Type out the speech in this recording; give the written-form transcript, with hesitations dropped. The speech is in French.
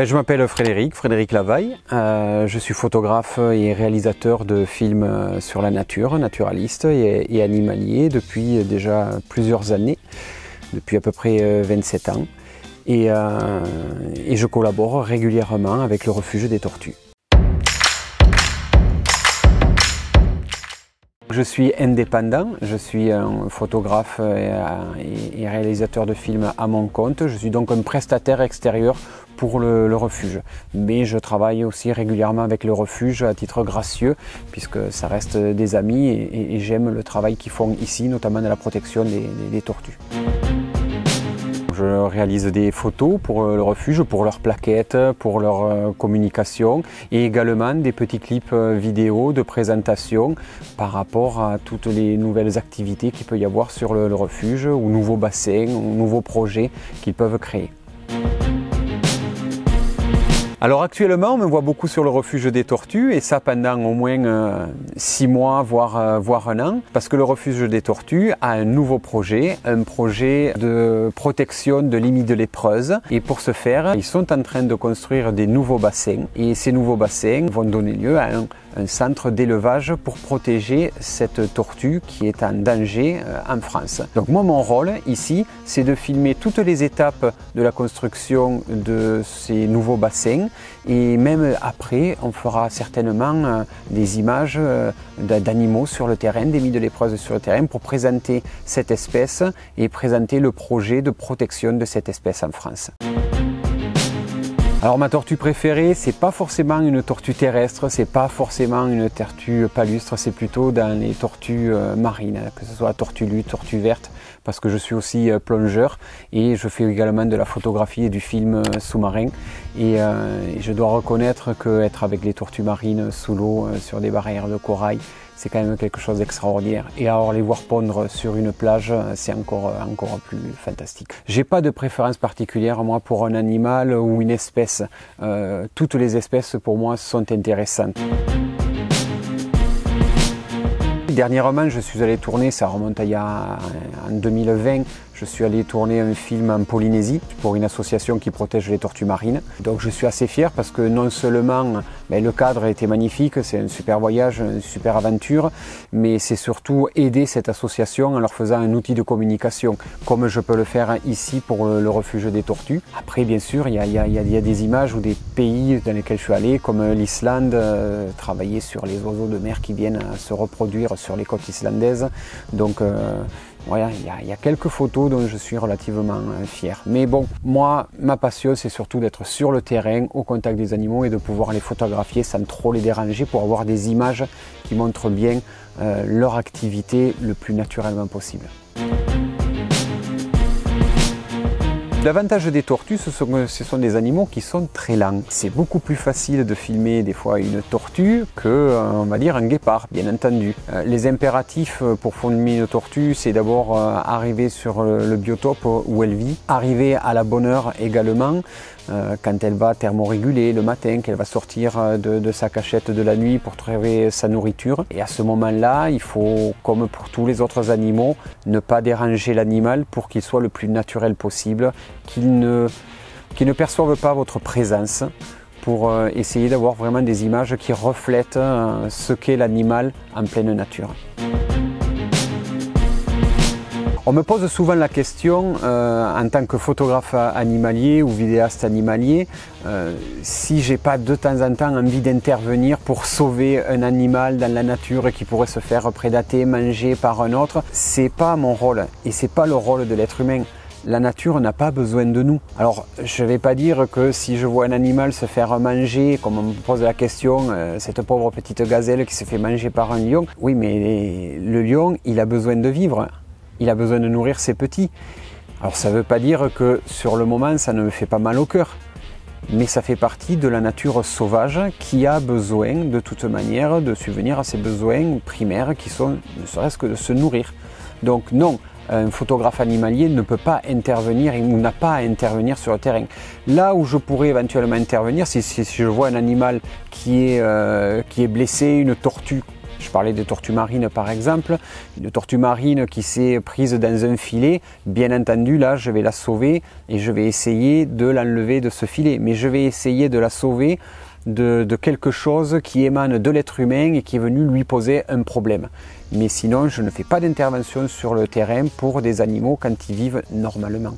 Je m'appelle Frédéric Lavaille, je suis photographe et réalisateur de films sur la nature, naturaliste et animalier depuis déjà plusieurs années, depuis à peu près 27 ans. Et je collabore régulièrement avec le Refuge des Tortues. Je suis indépendant, je suis un photographe et réalisateur de films à mon compte. Je suis donc un prestataire extérieur pour le refuge. Mais je travaille aussi régulièrement avec le refuge à titre gracieux, puisque ça reste des amis et j'aime le travail qu'ils font ici, notamment dans la protection des tortues. Je réalise des photos pour le refuge, pour leurs plaquettes, pour leur communication et également des petits clips vidéo de présentation par rapport à toutes les nouvelles activités qu'il peut y avoir sur le refuge, ou nouveaux bassins, ou nouveaux projets qu'ils peuvent créer. Alors actuellement, on me voit beaucoup sur le refuge des tortues et ça pendant au moins 6 mois, voire 1 an, parce que le refuge des tortues a un nouveau projet, un projet de protection de l'Imide lépreuse. Et pour ce faire, ils sont en train de construire des nouveaux bassins et ces nouveaux bassins vont donner lieu à un centre d'élevage pour protéger cette tortue qui est en danger en France. Donc moi, mon rôle ici, c'est de filmer toutes les étapes de la construction de ces nouveaux bassins. Et même après, on fera certainement des images d'animaux sur le terrain, d'Imide lépreuse sur le terrain, pour présenter cette espèce et présenter le projet de protection de cette espèce en France. Alors ma tortue préférée, c'est pas forcément une tortue terrestre, c'est pas forcément une tortue palustre, c'est plutôt dans les tortues marines, que ce soit tortue luth, tortue verte, parce que je suis aussi plongeur et je fais également de la photographie et du film sous-marin. Et je dois reconnaître qu'être avec les tortues marines sous l'eau, sur des barrières de corail, c'est quand même quelque chose d'extraordinaire. Et alors les voir pondre sur une plage, c'est encore plus fantastique. J'ai pas de préférence particulière moi pour un animal ou une espèce. Toutes les espèces pour moi sont intéressantes. Dernièrement, je suis allé tourner, ça remonte à en 2020, je suis allé tourner un film en Polynésie pour une association qui protège les tortues marines. Donc je suis assez fier parce que non seulement le cadre était magnifique, c'est un super voyage, une super aventure, mais c'est surtout aider cette association en leur faisant un outil de communication, comme je peux le faire ici pour le refuge des tortues. Après, bien sûr, il y a des images ou des pays dans lesquels je suis allé, comme l'Islande, travailler sur les oiseaux de mer qui viennent se reproduire sur les côtes islandaises. Donc voilà, il y a quelques photos dont je suis relativement fier. Mais bon, moi, ma passion, c'est surtout d'être sur le terrain, au contact des animaux et de pouvoir les photographier sans trop les déranger pour avoir des images qui montrent bien leur activité le plus naturellement possible. L'avantage des tortues, ce sont des animaux qui sont très lents. C'est beaucoup plus facile de filmer des fois une tortue que, on va dire, un guépard, bien entendu. Les impératifs pour filmer une tortue, c'est d'abord arriver sur le biotope où elle vit, arriver à la bonne heure également, quand elle va thermoréguler le matin, qu'elle va sortir de sa cachette de la nuit pour trouver sa nourriture. Et à ce moment-là, il faut, comme pour tous les autres animaux, ne pas déranger l'animal pour qu'il soit le plus naturel possible, qu'il ne perçoive pas votre présence, pour essayer d'avoir vraiment des images qui reflètent ce qu'est l'animal en pleine nature. On me pose souvent la question, en tant que photographe animalier ou vidéaste animalier, si j'ai pas de temps en temps envie d'intervenir pour sauver un animal dans la nature qui pourrait se faire prédater, manger par un autre. C'est pas mon rôle et c'est pas le rôle de l'être humain. La nature n'a pas besoin de nous. Alors, je ne vais pas dire que si je vois un animal se faire manger, comme on me pose la question, cette pauvre petite gazelle qui se fait manger par un lion. Oui, mais le lion, il a besoin de vivre. Il a besoin de nourrir ses petits. Alors ça ne veut pas dire que sur le moment ça ne me fait pas mal au cœur, mais ça fait partie de la nature sauvage qui a besoin de toute manière de subvenir à ses besoins primaires qui sont ne serait-ce que de se nourrir. Donc non, un photographe animalier ne peut pas intervenir ou n'a pas à intervenir sur le terrain. Là où je pourrais éventuellement intervenir, si je vois un animal qui est blessé, une tortue Je parlais des tortues marines par exemple, une tortue marine qui s'est prise dans un filet, bien entendu là je vais la sauver et je vais essayer de l'enlever de ce filet, mais je vais essayer de la sauver de quelque chose qui émane de l'être humain et qui est venu lui poser un problème. Mais sinon je ne fais pas d'intervention sur le terrain pour des animaux quand ils vivent normalement.